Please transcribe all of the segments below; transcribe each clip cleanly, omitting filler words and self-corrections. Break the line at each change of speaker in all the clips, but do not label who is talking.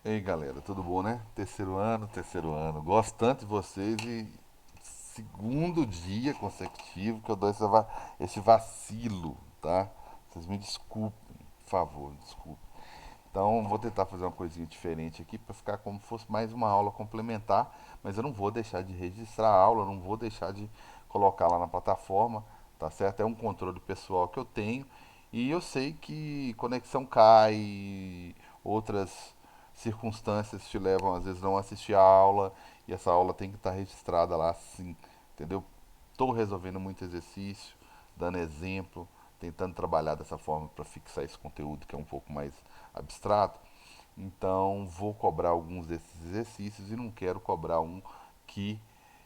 Ei galera, tudo bom, né? Terceiro ano. Gosto tanto de vocês e segundo dia consecutivo que eu dou esse vacilo, tá? Vocês me desculpem, por favor, desculpem. Então vou tentar fazer uma coisinha diferente aqui para ficar como se fosse mais uma aula complementar, mas eu não vou deixar de registrar a aula, não vou deixar de colocar lá na plataforma, tá certo? É um controle pessoal que eu tenho e eu sei que conexão cai, outras circunstâncias te levam às vezes não a assistir a aula e essa aula tem que estar registrada lá sim, entendeu? Estou resolvendo muito exercício, dando exemplo, tentando trabalhar dessa forma para fixar esse conteúdo que é um pouco mais abstrato. Então vou cobrar alguns desses exercícios e não quero cobrar um que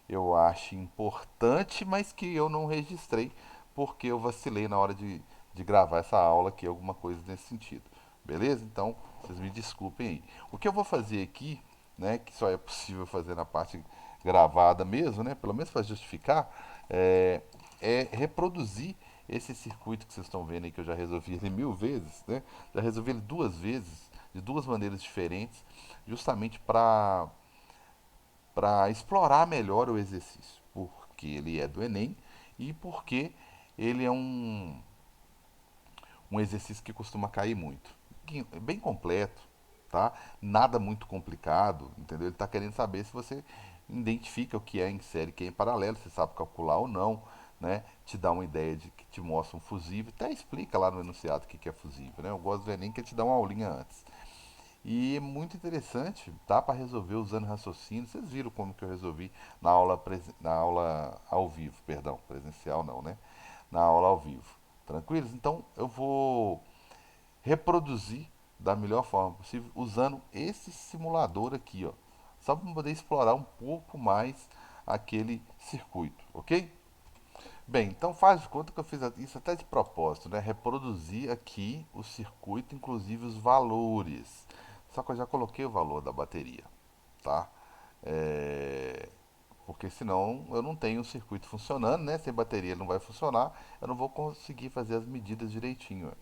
eu ache importante, mas que eu não registrei porque eu vacilei na hora de gravar essa aula aqui, alguma coisa nesse sentido. Beleza? Então, vocês me desculpem aí. O que eu vou fazer aqui, né, que só é possível fazer na parte gravada mesmo, né, pelo menos para justificar, é, é reproduzir esse circuito que vocês estão vendo aí, que eu já resolvi ele 1000 vezes, né? Já resolvi ele 2 vezes, de duas maneiras diferentes, justamente para explorar melhor o exercício, porque ele é do Enem e porque ele é um exercício que costuma cair muito. Bem completo, tá? Nada muito complicado, entendeu? Ele está querendo saber se você identifica o que é em série e que é em paralelo, se sabe calcular ou não, né? Te dá uma ideia de que te mostra um fusível, até explica lá no enunciado o que é fusível, né? Eu gosto do Enem que ele te dá uma aulinha antes. E é muito interessante, dá para resolver usando raciocínio. Vocês viram como que eu resolvi na aula ao vivo, perdão, presencial não, né? Na aula ao vivo. Tranquilos? Então eu vou reproduzir da melhor forma possível usando esse simulador aqui, ó, só para poder explorar um pouco mais aquele circuito, ok? Bem, então faz de conta que eu fiz isso até de propósito, né? Reproduzir aqui o circuito, inclusive os valores. Só que eu já coloquei o valor da bateria, tá? É, porque senão eu não tenho o circuito funcionando, né? Sem bateria ele não vai funcionar, eu não vou conseguir fazer as medidas direitinho.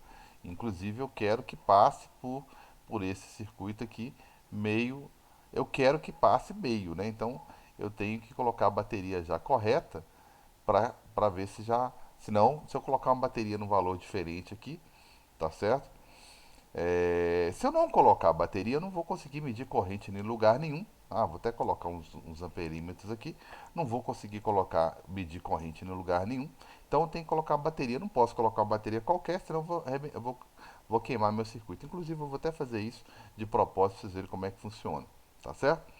Inclusive eu quero que passe por esse circuito aqui meio, eu quero que passe meio, né? Então eu tenho que colocar a bateria já correta para ver se já, senão se eu colocar uma bateria num valor diferente aqui, tá certo? Se eu não colocar a bateria, eu não vou conseguir medir corrente em lugar nenhum. Ah, vou até colocar uns amperímetros aqui. Não vou conseguir medir corrente em lugar nenhum. Então eu tenho que colocar a bateria. Não posso colocar uma bateria qualquer, senão vou queimar meu circuito. Inclusive, eu vou até fazer isso de propósito, para vocês verem como é que funciona. Tá certo?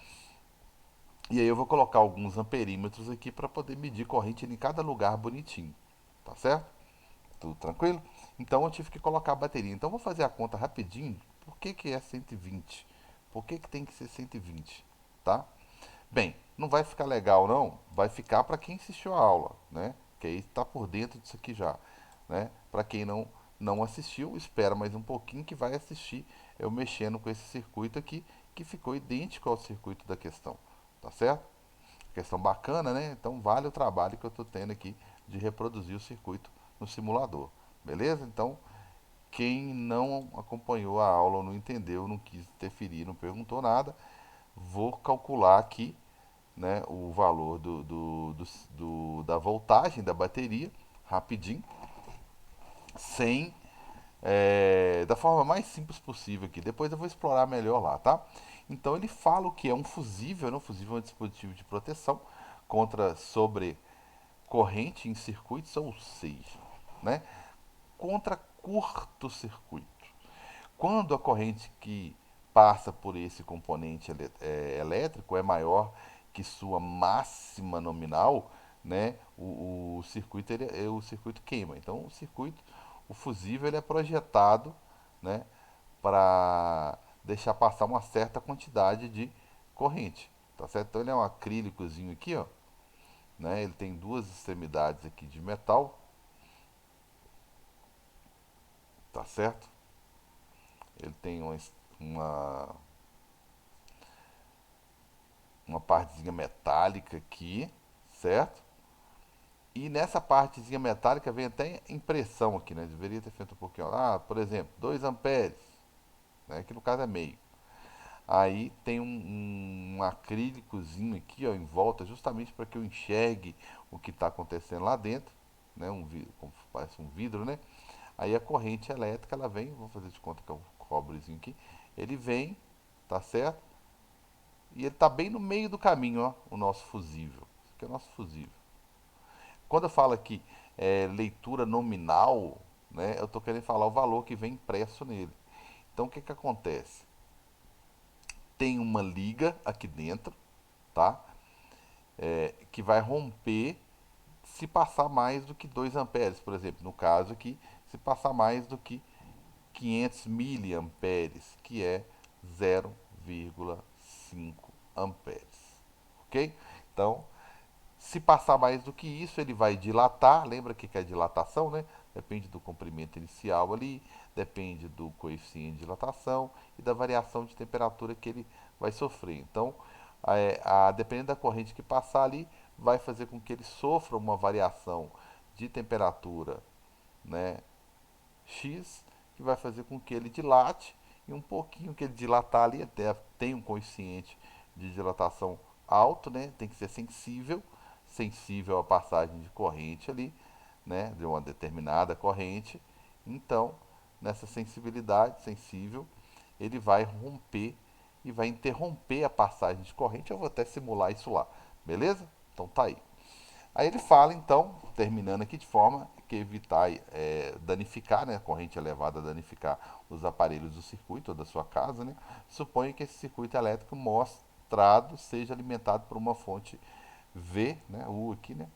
E aí eu vou colocar alguns amperímetros aqui para poder medir corrente em cada lugar bonitinho. Tá certo? Tudo tranquilo? Então eu tive que colocar a bateria. Então eu vou fazer a conta rapidinho. Por que, que é 120? Por que, que tem que ser 120? Tá? Bem, não vai ficar legal não. Vai ficar para quem assistiu a aula, né? Que aí está por dentro disso aqui já, né? Para quem não assistiu, espera mais um pouquinho que vai assistir eu mexendo com esse circuito aqui, que ficou idêntico ao circuito da questão. Tá certo? Questão bacana, né? Então vale o trabalho que eu estou tendo aqui de reproduzir o circuito no simulador. Beleza? Então, quem não acompanhou a aula ou não entendeu, não quis interferir, não perguntou nada, vou calcular aqui, né, o valor da voltagem da bateria rapidinho, sem da forma mais simples possível aqui. Depois eu vou explorar melhor lá, tá? Então ele fala o que é um fusível, né? Um fusível é um dispositivo de proteção contra sobrecorrente em circuitos, ou seja, né? Contra curto-circuito. Quando a corrente que passa por esse componente elétrico é maior que sua máxima nominal, né, o circuito o circuito queima. Então o fusível ele é projetado, né, para deixar passar uma certa quantidade de corrente, tá certo? Então ele é um acrílicozinho aqui, ó, né? Ele tem duas extremidades aqui de metal, tá certo? Ele tem uma, uma partezinha metálica aqui, certo? E nessa partezinha metálica vem até impressão aqui, né? Deveria ter feito um pouquinho. Ah, por exemplo, 2 amperes, né? Que no caso é meio. Aí tem um acrílicozinho aqui, ó, em volta, justamente para que eu enxergue o que está acontecendo lá dentro, né? Um vidro, como parece um vidro, né? Aí a corrente elétrica, ela vem, vou fazer de conta que é um cobrezinho aqui, ele vem, tá certo? E ele tá bem no meio do caminho, ó, o nosso fusível. Esse aqui é o nosso fusível. Quando eu falo aqui leitura nominal, né, eu estou querendo falar o valor que vem impresso nele. Então o que que acontece? Tem uma liga aqui dentro, tá? Que vai romper se passar mais do que 2 amperes, por exemplo. No caso aqui, se passar mais do que 500 miliamperes, que é 0,5 amperes. Ok? Então, se passar mais do que isso, ele vai dilatar. Lembra que é dilatação, né? Depende do comprimento inicial ali, depende do coeficiente de dilatação e da variação de temperatura que ele vai sofrer. Então, dependendo da corrente que passar ali, vai fazer com que ele sofra uma variação de temperatura, né, X, que vai fazer com que ele dilate, e um pouquinho que ele dilatar ali, até tem um coeficiente de dilatação alto, né? Tem que ser sensível à passagem de corrente ali, né? De uma determinada corrente. Então, nessa sensibilidade sensível, ele vai romper e vai interromper a passagem de corrente. Eu vou até simular isso lá, beleza? Então tá aí. Aí ele fala, então, terminando aqui de forma que evitar danificar, né, a corrente elevada danificar os aparelhos do circuito ou da sua casa, né, suponha que esse circuito elétrico mostrado seja alimentado por uma fonte V, né, U aqui, né,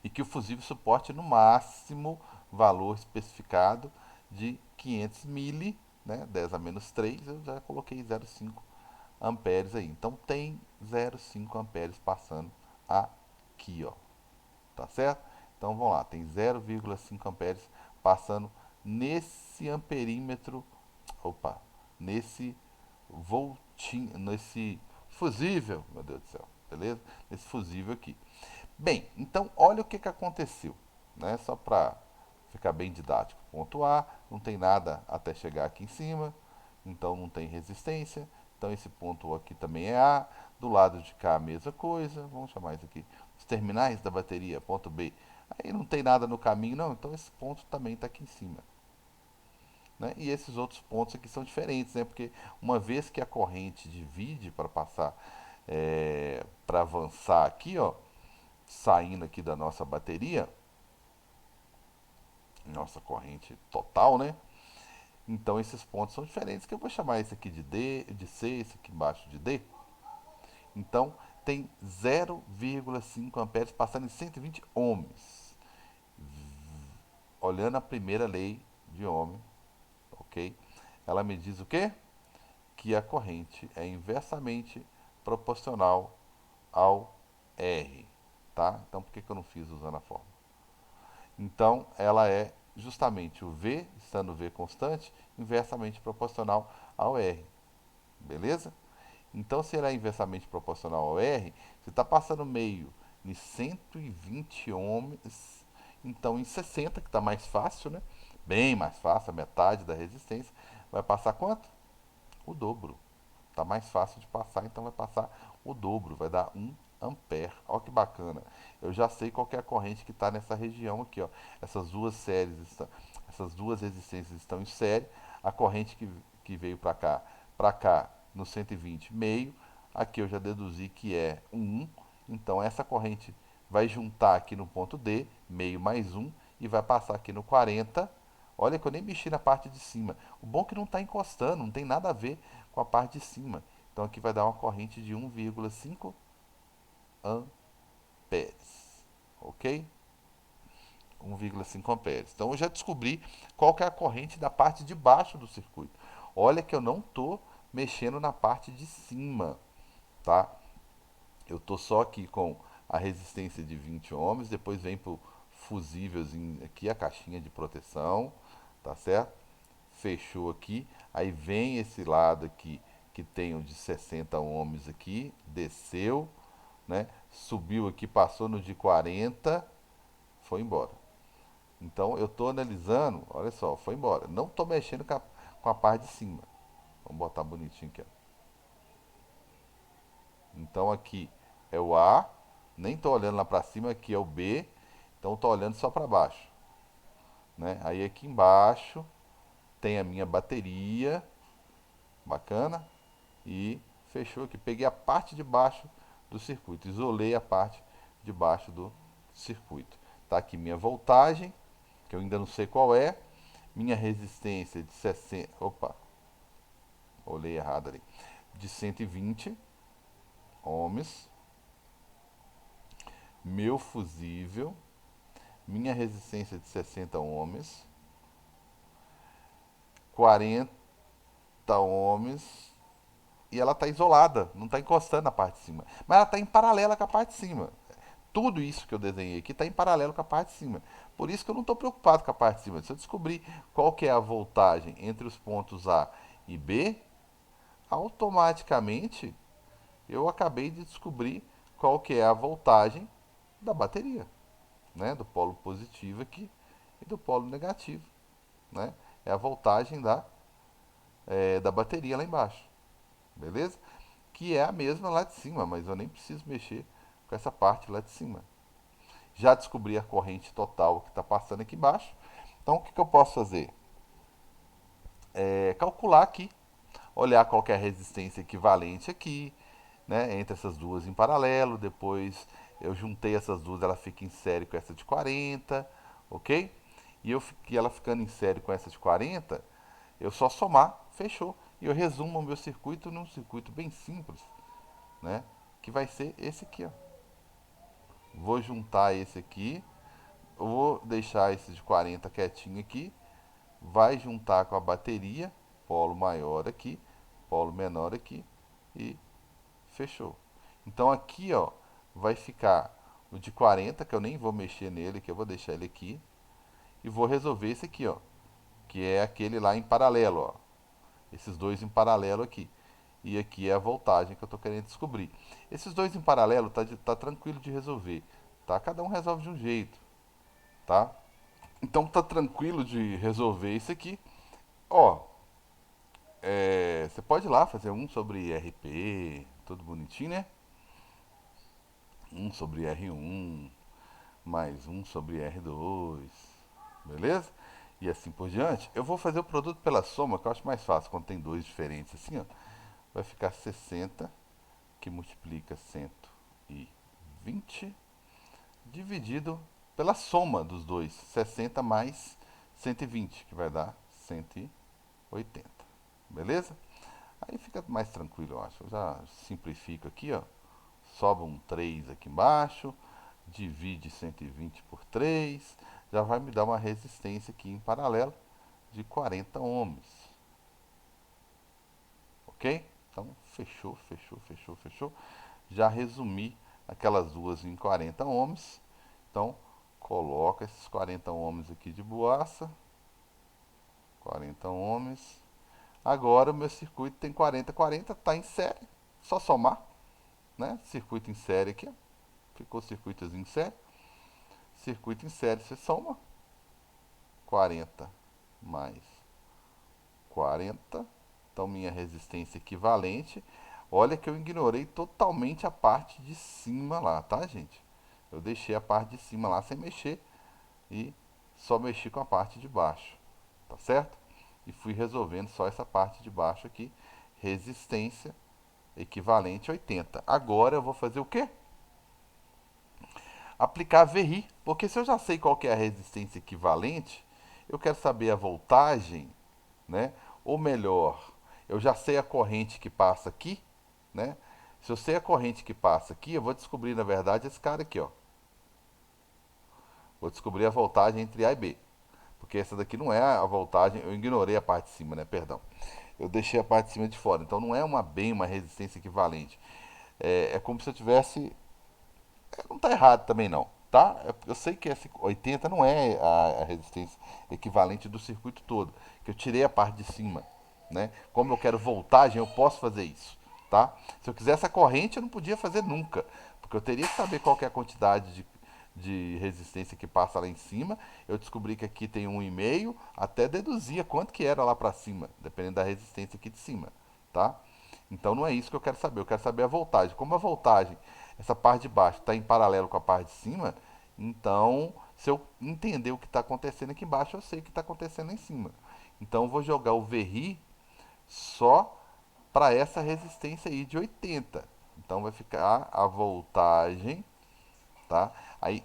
e que o fusível suporte no máximo valor especificado de 500 mili, né, 10 a menos 3, eu já coloquei 0,5 amperes aí. Então tem 0,5 amperes passando aqui, ó. Tá certo? Então vamos lá, tem 0,5 amperes passando nesse amperímetro, opa, nesse voltinho, nesse fusível, meu Deus do céu, beleza? Nesse fusível aqui. Bem, então olha o que, que aconteceu, né? Só para ficar bem didático. Ponto A, não tem nada até chegar aqui em cima, então não tem resistência. Então esse ponto aqui também é A. Do lado de cá a mesma coisa. Vamos chamar isso aqui os terminais da bateria, ponto B. Aí não tem nada no caminho, não. Então esse ponto também está aqui em cima. Né? E esses outros pontos aqui são diferentes, né? Porque uma vez que a corrente divide para passar, para avançar aqui, ó, saindo aqui da nossa bateria, nossa corrente total, né? Então esses pontos são diferentes, que eu vou chamar esse aqui de D, de C, esse aqui embaixo de D. Então tem 0,5 amperes passando em 120 ohms. Olhando a primeira lei de Ohm, ok? Ela me diz o quê? Que a corrente é inversamente proporcional ao R, tá? Então por que, que eu não fiz usando a fórmula? Então ela é justamente o V, estando V constante, inversamente proporcional ao R, beleza? Então, se ela é inversamente proporcional ao R, você está passando meio em 120 ohms, então em 60, que está mais fácil, né? Bem mais fácil, a metade da resistência, vai passar quanto? O dobro. Está mais fácil de passar, então vai passar o dobro, vai dar 1 ampere. Olha que bacana. Eu já sei qual é a corrente que está nessa região aqui, ó. Essas duas séries, essas duas resistências estão em série. A corrente que veio para cá no 120 meio, aqui eu já deduzi que é 1. Então essa corrente vai juntar aqui no ponto D, meio mais 1, e vai passar aqui no 40. Olha que eu nem mexi na parte de cima. O bom é que não está encostando, não tem nada a ver com a parte de cima. Então aqui vai dar uma corrente de 1,5 amperes. Ok? 1,5 amperes. Então eu já descobri qual que é a corrente da parte de baixo do circuito. Olha que eu não estou mexendo na parte de cima, tá? Eu estou só aqui com a resistência de 20 ohms, depois vem para o fusívelzinho aqui, a caixinha de proteção, tá certo? Fechou aqui, aí vem esse lado aqui que tem o de 60 ohms aqui, desceu, né? Subiu aqui, passou no de 40, foi embora. Então eu estou analisando, olha só, foi embora. Não estou mexendo com a parte de cima, Vamos botar bonitinho aqui, ó. Então aqui é o A, nem tô olhando lá para cima, aqui é o B, então tô olhando só para baixo, né? Aí aqui embaixo tem a minha bateria, bacana, e fechou aqui. Peguei a parte de baixo do circuito, isolei a parte de baixo do circuito. Tá aqui minha voltagem, que eu ainda não sei qual é, minha resistência de 60, opa, olhei errado ali, de 120 ohms, meu fusível, minha resistência de 60 ohms, 40 ohms, e ela está isolada, não está encostando na parte de cima. Mas ela está em paralela com a parte de cima. Tudo isso que eu desenhei aqui está em paralelo com a parte de cima. Por isso que eu não estou preocupado com a parte de cima. Se eu descobrir qual que é a voltagem entre os pontos A e B, automaticamente eu acabei de descobrir qual que é a voltagem da bateria, né? Do polo positivo aqui e do polo negativo, né? É a voltagem da bateria lá embaixo, beleza? Que é a mesma lá de cima, mas eu nem preciso mexer com essa parte lá de cima. Já descobri a corrente total que está passando aqui embaixo. Então o que, que eu posso fazer? Calcular aqui, olhar qual que é a resistência equivalente aqui, né, entre essas duas em paralelo. Depois eu juntei essas duas, ela fica em série com essa de 40, ok? E ela ficando em série com essa de 40, eu só somar, fechou. E eu resumo o meu circuito num circuito bem simples, né? Que vai ser esse aqui, ó. Vou juntar esse aqui, vou deixar esse de 40 quietinho aqui, vai juntar com a bateria, polo maior aqui, polo menor aqui e fechou. Então aqui, ó, vai ficar o de 40, que eu nem vou mexer nele, que eu vou deixar ele aqui, e vou resolver esse aqui, ó, que é aquele lá em paralelo, ó. Esses dois em paralelo aqui. E aqui é a voltagem que eu estou querendo descobrir. Esses dois em paralelo tá tranquilo de resolver, tá? Cada um resolve de um jeito, tá? Então tá tranquilo de resolver isso aqui. Ó, você pode ir lá fazer um sobre RP, tudo bonitinho, né? Um sobre R1, mais um sobre R2, beleza? E assim por diante. Eu vou fazer o produto pela soma, que eu acho mais fácil quando tem dois diferentes assim, ó. Vai ficar 60, que multiplica 120, dividido pela soma dos dois. 60 mais 120, que vai dar 180, beleza? Aí fica mais tranquilo, eu acho. Eu já simplifico aqui, ó. Sobra um 3 aqui embaixo, divide 120 por 3, já vai me dar uma resistência aqui em paralelo de 40 ohms. Ok? Então, fechou, fechou, fechou, fechou. Já resumi aquelas duas em 40 ohms. Então, coloca esses 40 ohms aqui de boaça. 40 ohms. Agora o meu circuito tem 40, 40, está em série. Só somar, né? Circuito em série aqui, ó. Ficou circuitozinho em série. Circuito em série, você soma 40 mais 40. Então, minha resistência equivalente. Olha que eu ignorei totalmente a parte de cima lá, tá, gente? Eu deixei a parte de cima lá sem mexer e só mexi com a parte de baixo, tá certo? E fui resolvendo só essa parte de baixo aqui. Resistência equivalente a 80. Agora eu vou fazer o quê? Aplicar VRI, porque se eu já sei qual que é a resistência equivalente, eu quero saber a voltagem, né? Ou melhor, eu já sei a corrente que passa aqui, né? Se eu sei a corrente que passa aqui, eu vou descobrir, na verdade, esse cara aqui, ó. Vou descobrir a voltagem entre A e B. Porque essa daqui não é a voltagem, eu ignorei a parte de cima, né? Perdão. Eu deixei a parte de cima de fora. Então não é uma resistência equivalente. É como se eu tivesse. Não está errado também não, tá? Eu sei que essa 80 não é a resistência equivalente do circuito todo, que eu tirei a parte de cima, né? Como eu quero voltagem, eu posso fazer isso, tá? Se eu quisesse a corrente, eu não podia fazer nunca, porque eu teria que saber qual que é a quantidade de resistência que passa lá em cima. Eu descobri que aqui tem 1,5, até deduzia quanto que era lá para cima, dependendo da resistência aqui de cima, tá? Então não é isso que eu quero saber. Eu quero saber a voltagem. Como a voltagem, essa parte de baixo está em paralelo com a parte de cima, então se eu entender o que está acontecendo aqui embaixo, eu sei o que está acontecendo lá em cima. Então eu vou jogar o VRI só para essa resistência aí de 80. Então vai ficar a voltagem, tá? Aí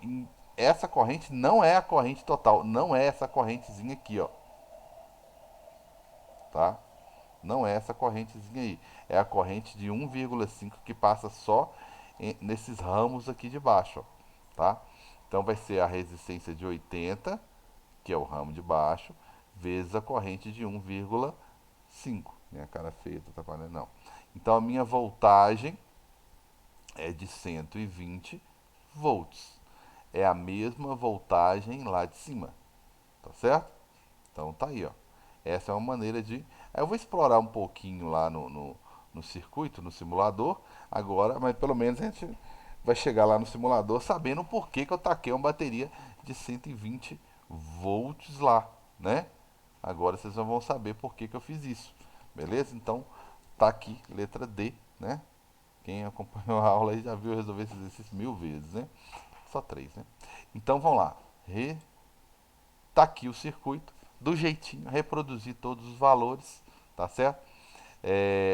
essa corrente não é a corrente total, não é essa correntezinha aqui, ó, tá? Não é essa correntezinha aí. É a corrente de 1,5 que passa só nesses ramos aqui de baixo, ó, tá? Então vai ser a resistência de 80, que é o ramo de baixo, vezes a corrente de 1,5. Minha cara feia, tá atrapalhando, não. Então a minha voltagem é de 120 volts. É a mesma voltagem lá de cima, tá certo? Então tá aí, ó. Essa é uma maneira de. Aí eu vou explorar um pouquinho lá no circuito, no simulador, agora, mas pelo menos a gente vai chegar lá no simulador sabendo o porquê que eu taquei uma bateria de 120 volts lá, né? Agora vocês vão saber por que eu fiz isso, beleza? Então tá aqui, letra D, né? Quem acompanhou a aula aí já viu eu resolver esse exercício 1000 vezes, né? Só três, né? Então vamos lá. Tá aqui o circuito, do jeitinho, reproduzir todos os valores, tá certo?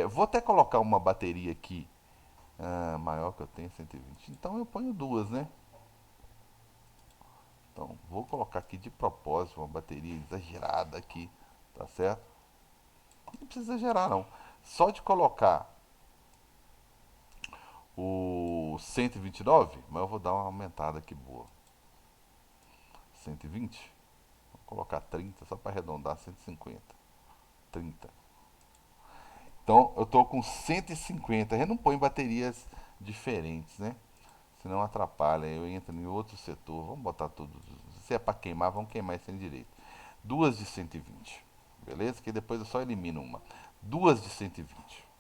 Vou até colocar uma bateria aqui maior que eu tenho, 120. Então eu ponho duas, né? Então vou colocar aqui de propósito uma bateria exagerada aqui, tá certo? Não precisa exagerar não. Só de colocar o 129, mas eu vou dar uma aumentada aqui boa. 120, vou colocar 30 só para arredondar, 150. 30. Então eu tô com 150. Eu não põe baterias diferentes, né? Senão atrapalha. Eu entro em outro setor. Vamos botar tudo. Se é para queimar, vamos queimar sem direito. Duas de 120. Beleza? Que depois eu só elimino uma. Duas de 120.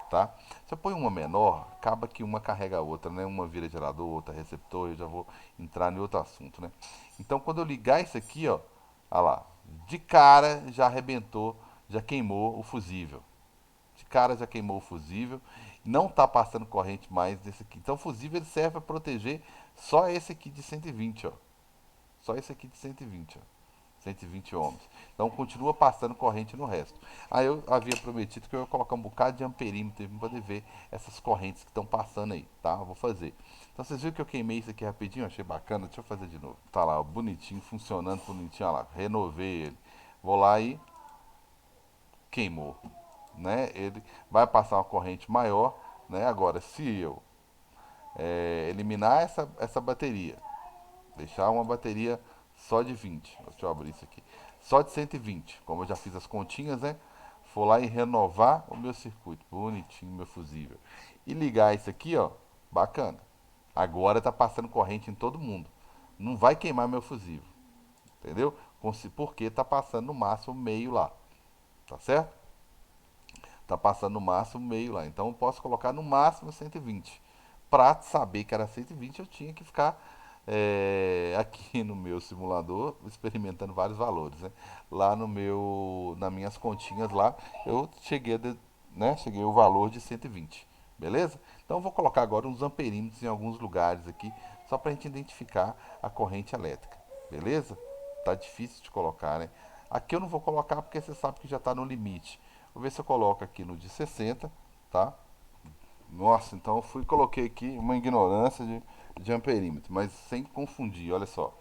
Tá? Se eu põe uma menor, acaba que uma carrega a outra, né? Uma vira gerador, outra receptor. Eu já vou entrar em outro assunto, né? Então quando eu ligar isso aqui, ó. Olha lá. De cara já arrebentou, já queimou o fusível. Esse cara já queimou o fusível, não está passando corrente mais desse aqui. Então o fusível ele serve para proteger só esse aqui de 120, ó. Só esse aqui de 120, ó. 120 ohms. Então continua passando corrente no resto. Aí eu havia prometido que eu ia colocar um bocado de amperímetro para poder ver essas correntes que estão passando aí, tá? Eu vou fazer. Então vocês viram que eu queimei isso aqui rapidinho? Achei bacana. Deixa eu fazer de novo. Tá lá, ó, bonitinho, funcionando bonitinho. Olha lá, renovei ele. Vou lá e queimou, né? Ele vai passar uma corrente maior, né? Agora, se eu eliminar essa bateria, deixar uma bateria só de 20, deixa eu abrir isso aqui, só de 120, como eu já fiz as continhas, né? For lá e renovar o meu circuito, bonitinho, meu fusível, e ligar isso aqui, ó, bacana. Agora tá passando corrente em todo mundo. Não vai queimar meu fusível, entendeu? Porque tá passando no máximo meio lá, tá certo? Tá passando no máximo meio lá. Então eu posso colocar no máximo 120. Para saber que era 120, eu tinha que ficar aqui no meu simulador experimentando vários valores, né? Lá no meu, nas minhas continhas lá, eu cheguei, né? Cheguei o valor de 120, beleza? Então eu vou colocar agora uns amperímetros em alguns lugares aqui, só para a gente identificar a corrente elétrica, beleza? Tá difícil de colocar, né? Aqui eu não vou colocar porque você sabe que já está no limite. Vou ver se eu coloco aqui no de 60, tá? Nossa, então eu fui e coloquei aqui uma ignorância de amperímetro, mas sem confundir, olha só.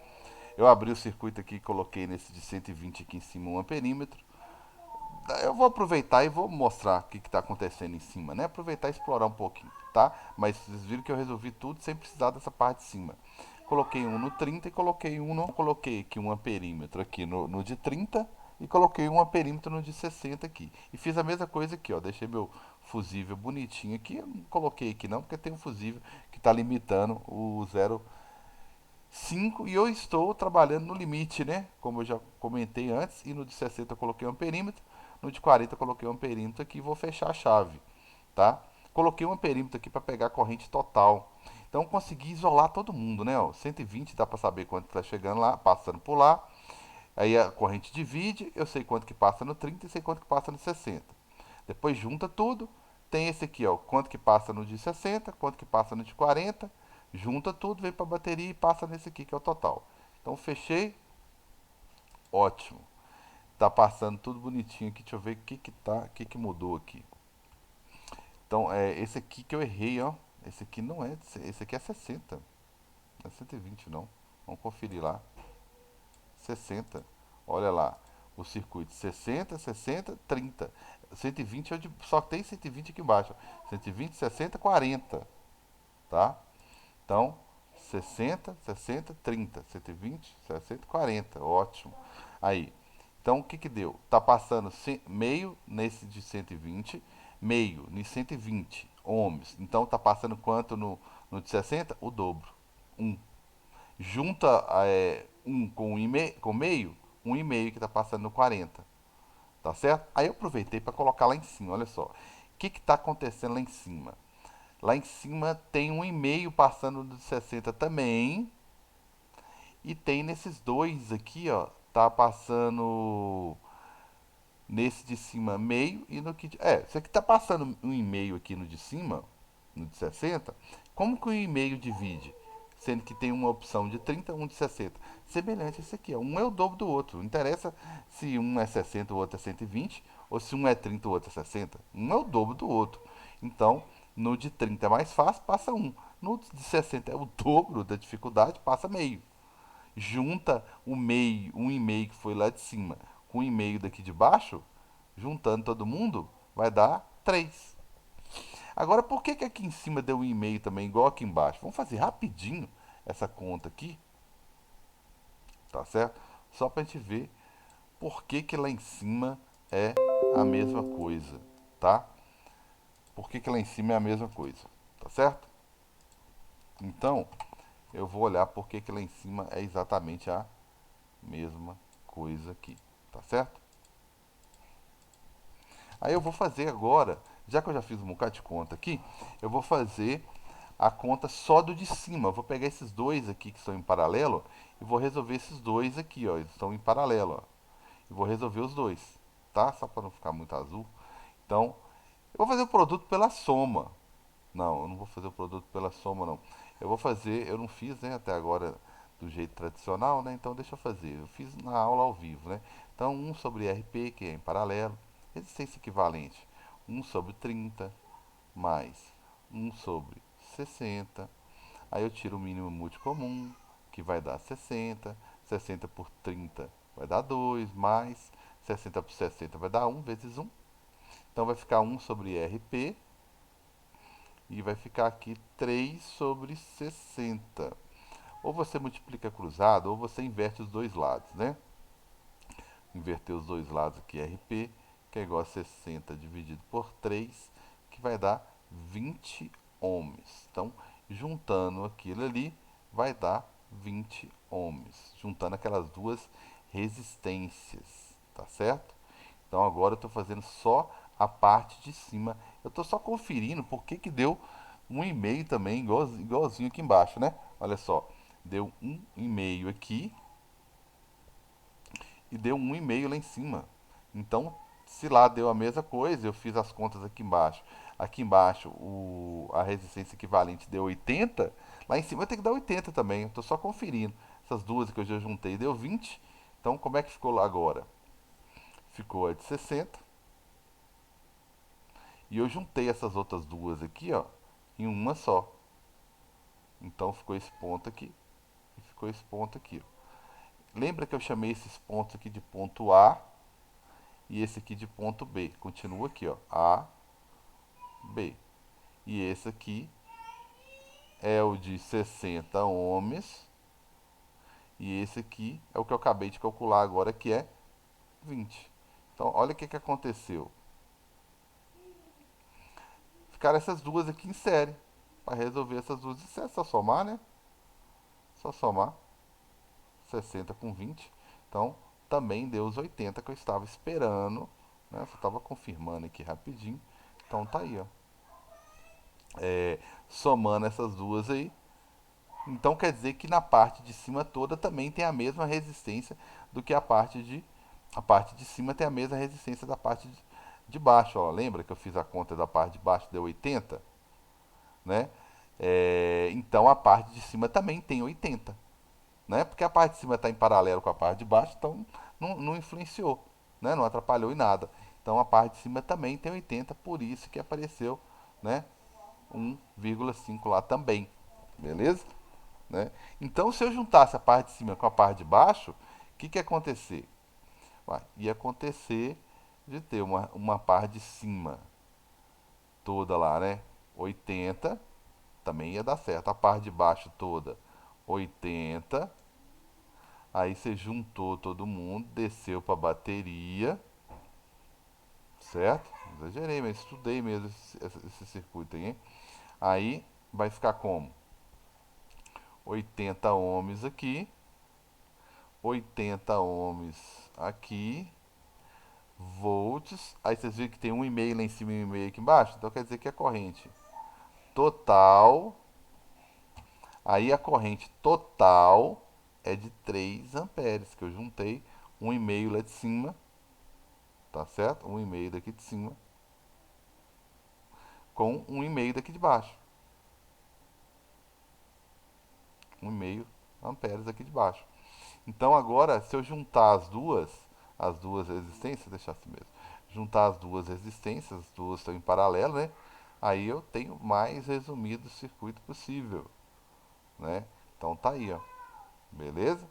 Eu abri o circuito aqui e coloquei nesse de 120 aqui em cima um amperímetro. Eu vou aproveitar e vou mostrar o que está acontecendo em cima, né? Aproveitar e explorar um pouquinho, tá? Mas vocês viram que eu resolvi tudo sem precisar dessa parte de cima. Coloquei um no 30 e coloquei um no. Coloquei aqui um amperímetro aqui no de 30 e coloquei um amperímetro no de 60 aqui. E fiz a mesma coisa aqui, ó. Deixei meu fusível bonitinho aqui. Eu não coloquei aqui não, porque tem um fusível que está limitando o 0,5 e eu estou trabalhando no limite, né? Como eu já comentei antes. E no de 60 eu coloquei um amperímetro. No de 40 eu coloquei um amperímetro aqui e vou fechar a chave, tá? Coloquei um amperímetro aqui para pegar a corrente total. Então consegui isolar todo mundo, né? Ó, 120 dá para saber quanto está chegando lá, passando por lá. Aí a corrente divide, eu sei quanto que passa no 30 e sei quanto que passa no 60. Depois junta tudo. Tem esse aqui, ó, quanto que passa no de 60, quanto que passa no de 40. Junta tudo, vem para a bateria e passa nesse aqui que é o total. Então fechei, ótimo. Tá passando tudo bonitinho aqui. Deixa eu ver o que que mudou aqui. Então, esse aqui que eu errei, ó. Esse aqui não é, esse aqui é 60. Não é 120 não. Vamos conferir lá. 60. Olha lá. O circuito 60, 60, 30. 120 é o de, só tem 120 aqui embaixo. 120, 60, 40, tá? Então, 60, 60, 30, 120, 60, 40. Ótimo. Aí, então o que que deu? Tá passando meio nesse de 120, meio em 120 ohms. Então tá passando quanto no de 60? O dobro. Um. Junta um com com meio, um e meio que tá passando no 40. Tá certo? Aí eu aproveitei para colocar lá em cima, olha só. O que que tá acontecendo lá em cima? Lá em cima tem um e-mail passando do 60 também. E tem nesses dois aqui, ó. Tá passando nesse de cima meio e no que. Isso aqui tá passando um e-mail aqui no de cima, no de 60. Como que o e-mail divide? Sendo que tem uma opção de 30 um de 60. Semelhante a esse aqui, ó. Um é o dobro do outro. Não interessa se um é 60 o outro é 120, ou se um é 30 o outro é 60. Um é o dobro do outro. Então, no de 30 é mais fácil, passa um. No de 60 é o dobro da dificuldade, passa meio. Junta o meio, um e-mail que foi lá de cima com o e-mail daqui de baixo, juntando todo mundo, vai dar 3. Agora, por que, que aqui em cima deu um e-mail também, igual aqui embaixo? Vamos fazer rapidinho essa conta aqui, tá certo? Só pra gente ver por que, que lá em cima é a mesma coisa, tá? Por que, que lá em cima é a mesma coisa, tá certo? Então, eu vou olhar por que, que lá em cima é exatamente a mesma coisa aqui, tá certo? Aí eu vou fazer agora, já que eu já fiz um bocado de conta aqui, eu vou fazer a conta só do de cima. Eu vou pegar esses dois aqui que estão em paralelo e vou resolver esses dois aqui, ó. Eles estão em paralelo, ó. E vou resolver os dois, tá? Só para não ficar muito azul. Então, eu vou fazer o produto pela soma. Não, eu não vou fazer o produto pela soma, não. Eu vou fazer, eu não fiz, né, até agora do jeito tradicional, né? Então deixa eu fazer. Eu fiz na aula ao vivo, né? Então, um sobre RP, que é em paralelo, resistência equivalente, um sobre 30 mais um sobre 60. Aí eu tiro o mínimo múltiplo comum, que vai dar 60. 60 por 30 vai dar 2, mais 60 por 60 vai dar 1 vezes 1. Então vai ficar 1 sobre RP e vai ficar aqui 3 sobre 60. Ou você multiplica cruzado, ou você inverte os dois lados, né? Inverter os dois lados aqui, RP, que é igual a 60 dividido por 3, que vai dar 20 ohms. Então, juntando aquilo ali, vai dar 20 ohms. Juntando aquelas duas resistências, tá certo? Então, agora eu estou fazendo só a parte de cima. Eu estou só conferindo por que que deu um e-mail também, igualzinho aqui embaixo, né? Olha só, deu um e-mail aqui e deu um e-mail lá em cima. Então, se lá deu a mesma coisa, eu fiz as contas aqui embaixo. Aqui embaixo, a resistência equivalente deu 80, lá em cima eu tenho que dar 80 também. Eu estou só conferindo. Essas duas que eu já juntei deu 20. Então, como é que ficou lá agora? Ficou a de 60. E eu juntei essas outras duas aqui, ó, em uma só. Então, ficou esse ponto aqui e ficou esse ponto aqui, ó. Lembra que eu chamei esses pontos aqui de ponto A e esse aqui de ponto B. Continua aqui, ó. A, B. E esse aqui é o de 60 ohms. E esse aqui é o que eu acabei de calcular agora, que é 20. Então, olha o que, que aconteceu. Ficaram essas duas aqui em série. Para resolver essas duas em série, é só somar, né? Só somar 60 com 20. Então, também deu os 80 que eu estava esperando. Né? Só estava confirmando aqui rapidinho. Então, tá aí, ó. Somando essas duas aí, então quer dizer que na parte de cima toda também tem a mesma resistência do que a parte de cima tem a mesma resistência de baixo, ó, lembra que eu fiz a conta da parte de baixo deu 80, né? Então a parte de cima também tem 80, né? Porque a parte de cima está em paralelo com a parte de baixo, então não influenciou, né? Não atrapalhou em nada. Então a parte de cima também tem 80, por isso que apareceu, né? 1,5 lá também, beleza? Né? Então se eu juntasse a parte de cima com a parte de baixo, o que ia acontecer? Ia acontecer de ter uma parte de cima toda lá, né? 80, também ia dar certo. A parte de baixo toda, 80. Aí você juntou todo mundo, desceu para a bateria, certo? Exagerei, mas estudei mesmo esse circuito aí, hein? Aí vai ficar como? 80 ohms aqui, 80 ohms aqui, volts. Aí vocês viram que tem um e meio lá em cima e um e meio aqui embaixo? Então quer dizer que a corrente total, aí a corrente total é de 3 amperes, que eu juntei um e meio lá de cima, tá certo? Um e meio daqui de cima com um e meio daqui de baixo. 1,5 amperes aqui de baixo. Então agora, se eu juntar as duas resistências, deixar assim mesmo, juntar as duas resistências, as duas estão em paralelo, né? Aí eu tenho mais resumido o circuito possível, né? Então tá aí, ó, beleza?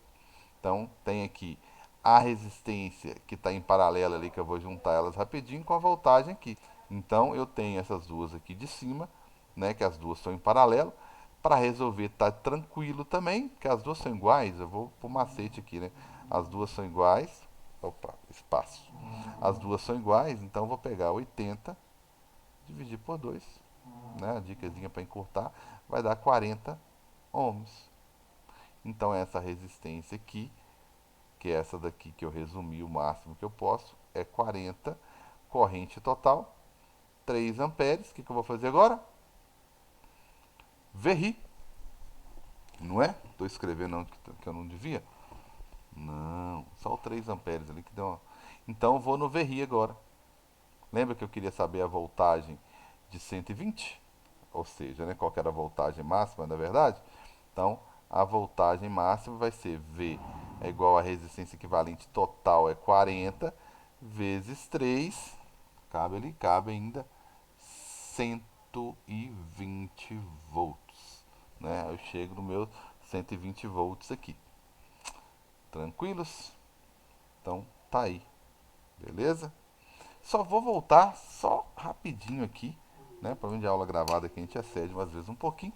Então tem aqui a resistência que está em paralelo ali, que eu vou juntar elas rapidinho com a voltagem aqui. Então eu tenho essas duas aqui de cima, né, que as duas estão em paralelo. Para resolver tá tranquilo também, que as duas são iguais. Eu vou pro macete aqui, né? As duas são iguais. Opa, espaço. As duas são iguais, então eu vou pegar 80, dividir por 2, né? A dicasinha para encurtar, vai dar 40 ohms. Então essa resistência aqui, que é essa daqui que eu resumi o máximo que eu posso, é 40, corrente total, 3 amperes. O que eu vou fazer agora? Verri, não é? Estou escrevendo não, que eu não devia. Não, só o 3 amperes ali que deu uma... Então eu vou no Verri agora. Lembra que eu queria saber a voltagem de 120? Ou seja, né, qual que era a voltagem máxima, na verdade? Então, a voltagem máxima vai ser V é igual a resistência equivalente total é 40 vezes 3, cabe ali, cabe ainda 120 volts, né? Eu chego no meu 120 volts aqui. Tranquilos? Então, tá aí, beleza? Só vou voltar só rapidinho aqui, né? Para mim de aula gravada aqui a gente excede às vezes um pouquinho.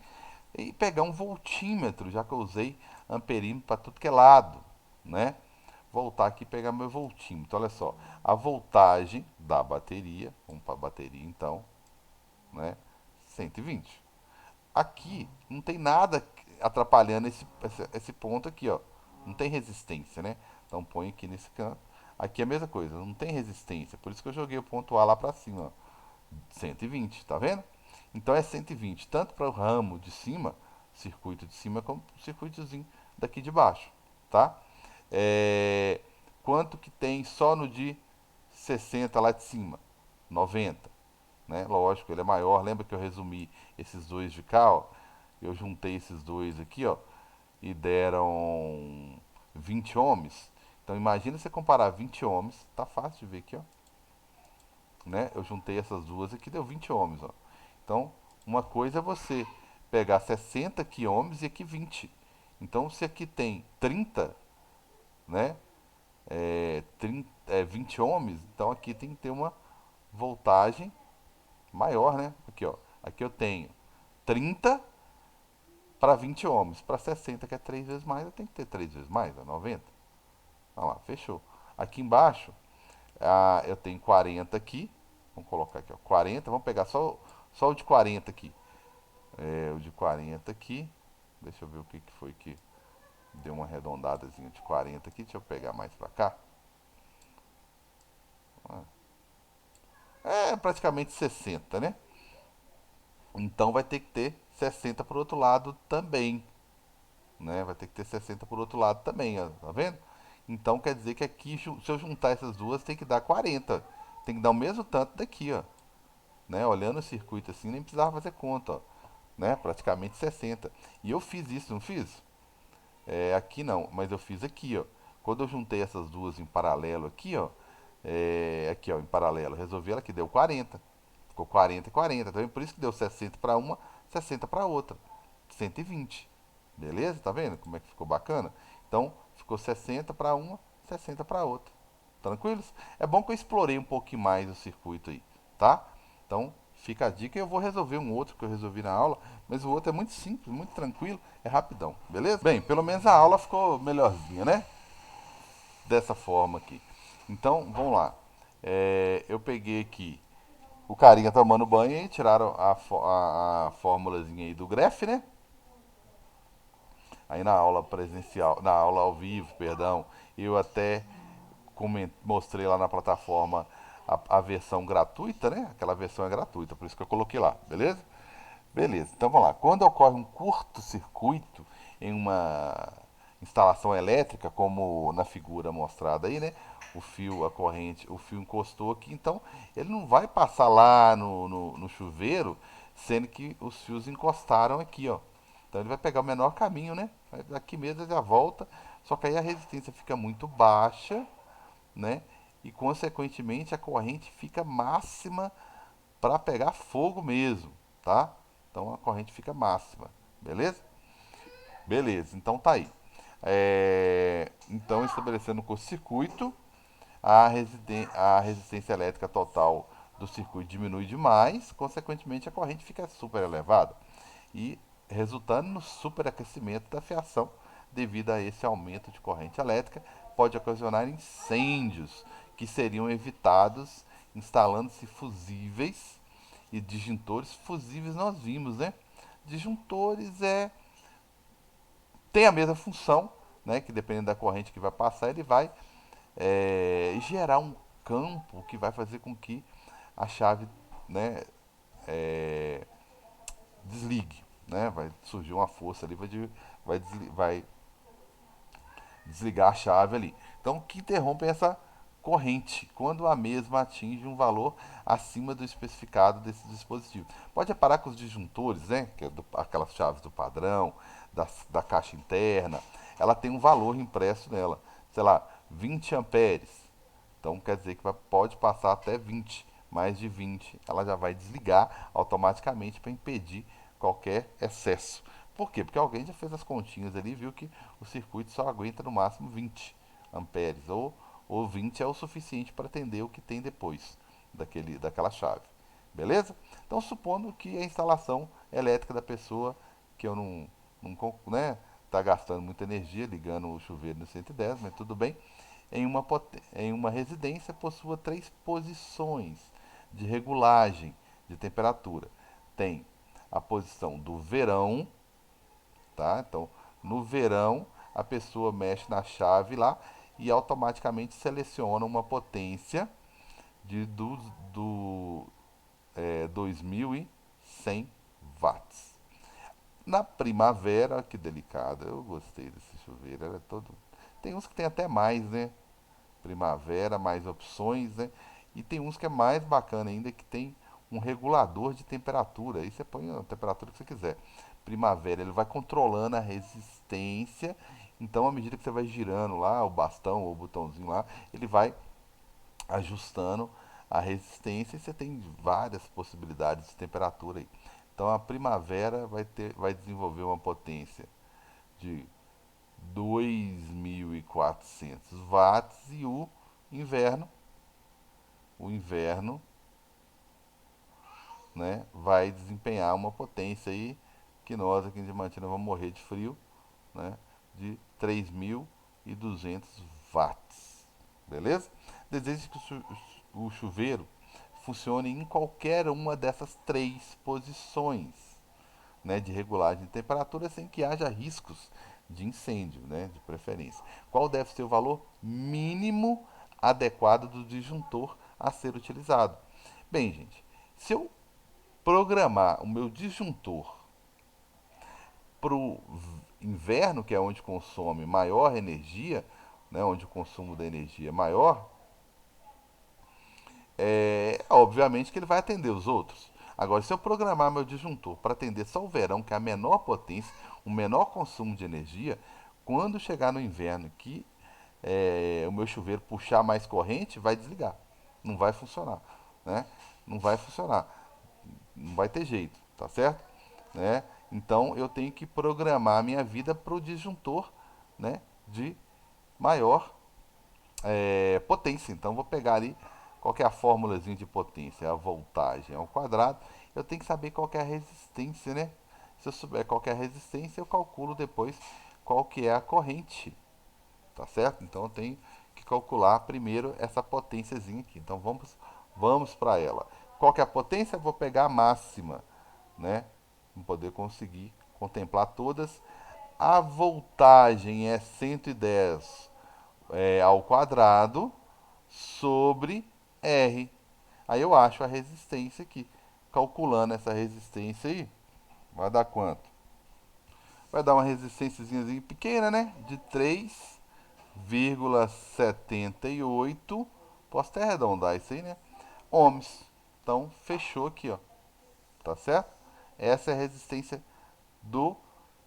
E pegar um voltímetro, já que eu usei amperímetro para tudo que é lado, né? Voltar aqui e pegar meu voltímetro. Olha só, a voltagem da bateria, vamos para a bateria então, né? 120. Aqui não tem nada atrapalhando esse ponto aqui, ó. Não tem resistência, né? Então põe aqui nesse canto. Aqui é a mesma coisa, não tem resistência. Por isso que eu joguei o ponto A lá para cima, ó. 120, tá vendo? Então é 120, tanto para o ramo de cima, circuito de cima, como o circuitozinho daqui de baixo, tá? É, quanto que tem só no de 60 lá de cima? 90, né? Lógico, ele é maior. Lembra que eu resumi esses dois de cá, ó? Eu juntei esses dois aqui, ó, e deram 20 ohms. Então imagina você comparar 20 ohms, tá fácil de ver aqui, ó, né? Eu juntei essas duas aqui, deu 20 ohms, ó. Então, uma coisa é você pegar 60 que ohms e aqui 20. Então, se aqui tem 30, né? 20 ohms, então aqui tem que ter uma voltagem maior, né? Aqui, ó. Aqui eu tenho 30 para 20 ohms. Para 60, que é 3 vezes mais, eu tenho que ter 3 vezes mais, é 90. Olha lá, fechou. Aqui embaixo, eu tenho 40 aqui. Vamos colocar aqui, ó, 40. Vamos pegar só o de 40 aqui. O de 40 aqui. Deixa eu ver o que foi que deu uma arredondadazinha de 40 aqui. Deixa eu pegar mais pra cá. É praticamente 60, né? Então vai ter que ter 60 por outro lado também, né? Vai ter que ter 60 por outro lado também, ó, tá vendo? Então quer dizer que aqui, se eu juntar essas duas, tem que dar 40. tem que dar o mesmo tanto daqui, ó, né? Olhando o circuito assim, nem precisava fazer conta, ó, né? Praticamente 60. E eu fiz isso, não fiz? É, aqui não, mas eu fiz aqui, ó. Quando eu juntei essas duas em paralelo aqui, ó, aqui, ó, em paralelo, resolvi ela que deu 40. Ficou 40 e 40. Então, por isso que deu 60 para uma, 60 para outra. 120. Beleza? Tá vendo como é que ficou bacana? Então, ficou 60 para uma, 60 para outra. Tranquilos? É bom que eu explorei um pouquinho mais o circuito aí, tá? Então, fica a dica. Eu vou resolver um outro que eu resolvi na aula, mas o outro é muito simples, muito tranquilo, é rapidão, beleza? Bem, pelo menos a aula ficou melhorzinha, né? Dessa forma aqui. Então, vamos lá. Eu peguei aqui o carinha tomando banho e tiraram a fórmulazinha aí do gref, né? Aí na aula presencial, na aula ao vivo, perdão, eu até mostrei lá na plataforma a versão gratuita, né? Aquela versão é gratuita, por isso que eu coloquei lá, beleza? Beleza, então vamos lá. Quando ocorre um curto-circuito em uma instalação elétrica, como na figura mostrada aí, né? O fio, a corrente, o fio encostou aqui, então ele não vai passar lá no chuveiro, sendo que os fios encostaram aqui, ó. Então ele vai pegar o menor caminho, né? Aqui mesmo ele já volta, só que aí a resistência fica muito baixa, né? E consequentemente a corrente fica máxima para pegar fogo mesmo, tá? Então a corrente fica máxima, beleza? Beleza, então tá aí. Então estabelecendo o curto-circuito, a resistência elétrica total do circuito diminui demais, consequentemente a corrente fica super elevada e resultando no superaquecimento da fiação devido a esse aumento de corrente elétrica, pode ocasionar incêndios que seriam evitados instalando-se fusíveis e disjuntores. Fusíveis nós vimos, né? Disjuntores tem a mesma função, né? Que dependendo da corrente que vai passar, ele vai gerar um campo que vai fazer com que a chave, né, desligue, né? Vai surgir uma força ali, vai desligar a chave ali. Então, que interrompe essa corrente quando a mesma atinge um valor acima do especificado desse dispositivo. Pode reparar que os disjuntores, né, que é aquelas chaves do padrão, da caixa interna, ela tem um valor impresso nela, sei lá, 20 amperes. Então quer dizer que pode passar até 20, mais de 20, ela já vai desligar automaticamente para impedir qualquer excesso. Por quê? Porque alguém já fez as continhas ali e viu que o circuito só aguenta no máximo 20 amperes, ou 20 é o suficiente para atender o que tem depois daquela chave. Beleza? Então, supondo que a instalação elétrica da pessoa, que eu não né, tá gastando muita energia ligando o chuveiro no 110, mas tudo bem, em uma residência possua três posições de regulagem de temperatura. Tem a posição do verão, tá? Então, no verão, a pessoa mexe na chave lá e automaticamente seleciona uma potência de 2.100 watts. Na primavera, que delicado, eu gostei desse chuveiro, era todo. Tem uns que tem até mais, né? Primavera, mais opções, né? E tem uns que é mais bacana ainda, que tem um regulador de temperatura. Aí você põe a temperatura que você quiser. Primavera, ele vai controlando a resistência. Então, à medida que você vai girando lá o bastão ou o botãozinho lá, ele vai ajustando a resistência e você tem várias possibilidades de temperatura aí. Então, a primavera vai desenvolver uma potência de 2.400 watts e inverno, o inverno, né, vai desempenhar uma potência aí que nós aqui em Diamantina vamos morrer de frio, né, de 3.200 watts. Beleza? Deseja que o chuveiro funcione em qualquer uma dessas três posições, né, de regulagem de temperatura sem que haja riscos de incêndio, né, de preferência. Qual deve ser o valor mínimo adequado do disjuntor a ser utilizado? Bem, gente, se eu programar o meu disjuntor para o inverno, que é onde consome maior energia, né, onde o consumo da energia é maior, obviamente que ele vai atender os outros. Agora, se eu programar meu disjuntor para atender só o verão, que é a menor potência, o menor consumo de energia, quando chegar no inverno que o meu chuveiro puxar mais corrente, vai desligar. Não vai funcionar, né? Não vai funcionar, não vai ter jeito, tá certo? Né? Então eu tenho que programar a minha vida para o disjuntor, né, de maior potência. Então vou pegar ali qual que é a formulazinha de potência, a voltagem ao quadrado. Eu tenho que saber qual que é a resistência, né? Se eu souber qual que é a resistência, eu calculo depois qual que é a corrente, tá certo? Então eu tenho que calcular primeiro essa potênciazinha aqui. Então vamos para ela. Qual que é a potência? Eu vou pegar a máxima, né? Para poder conseguir contemplar todas. A voltagem é 110 ao quadrado sobre R. Aí eu acho a resistência aqui. Calculando essa resistência aí, vai dar quanto? Vai dar uma resistênciazinha pequena, né? De 3,78. Posso até arredondar isso aí, né? Ohms. Então, fechou aqui, ó. Tá certo? Essa é a resistência do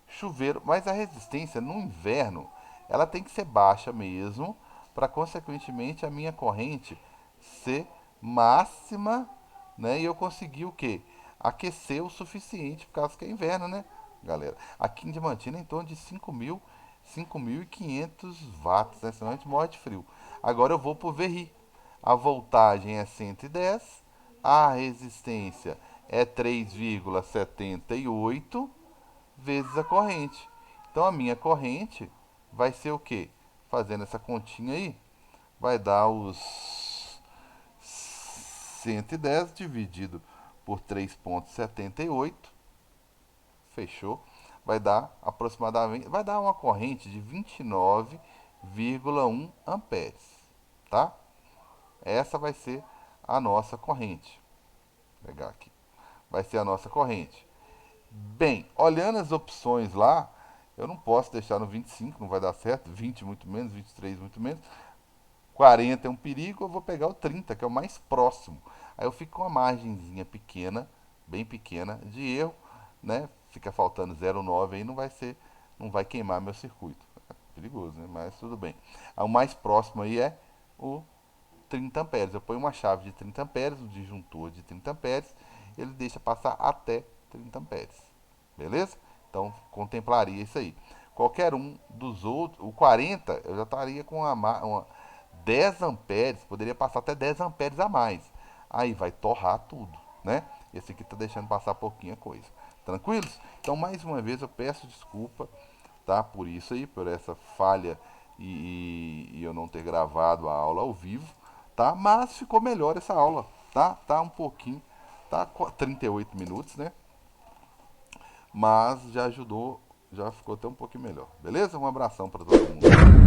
chuveiro. Mas a resistência no inverno, ela tem que ser baixa mesmo, para consequentemente a minha corrente ser máxima, né? E eu conseguir o quê? Aquecer o suficiente, por causa que é inverno, né, galera? Aqui em Diamantina é em torno de 5.500 watts, né? Senão a gente morre de frio. Agora eu vou pro VRI. A voltagem é 110, a resistência é 3,78 vezes a corrente. Então a minha corrente vai ser o quê? Fazendo essa continha aí, vai dar os 110 dividido por 3,78. Fechou? Vai dar aproximadamente, vai dar uma corrente de 29,1 amperes, tá? Essa vai ser a nossa corrente. Vou pegar aqui. Vai ser a nossa corrente. Bem, olhando as opções lá, eu não posso deixar no 25, não vai dar certo. 20 muito menos, 23 muito menos. 40 é um perigo, eu vou pegar o 30, que é o mais próximo. Aí eu fico com uma margenzinha pequena, bem pequena, de erro, né? Fica faltando 0,9 aí, não vai queimar meu circuito. É perigoso, né? Mas tudo bem. Aí o mais próximo aí é o 30 amperes. Eu ponho uma chave de 30 amperes, um disjuntor de 30 amperes, ele deixa passar até 30 amperes. Beleza? Então contemplaria isso aí. Qualquer um dos outros, o 40 eu já estaria com uma 10 amperes, poderia passar até 10 amperes a mais. Aí vai torrar tudo, né? Esse aqui está deixando passar pouquinha coisa. Tranquilos? Então mais uma vez eu peço desculpa, tá? Por isso aí, por essa falha e eu não ter gravado a aula ao vivo, tá? Mas ficou melhor essa aula, tá? Tá um pouquinho, tá 38 minutos, né? Mas já ajudou, já ficou até um pouquinho melhor. Beleza? Um abração para todo mundo.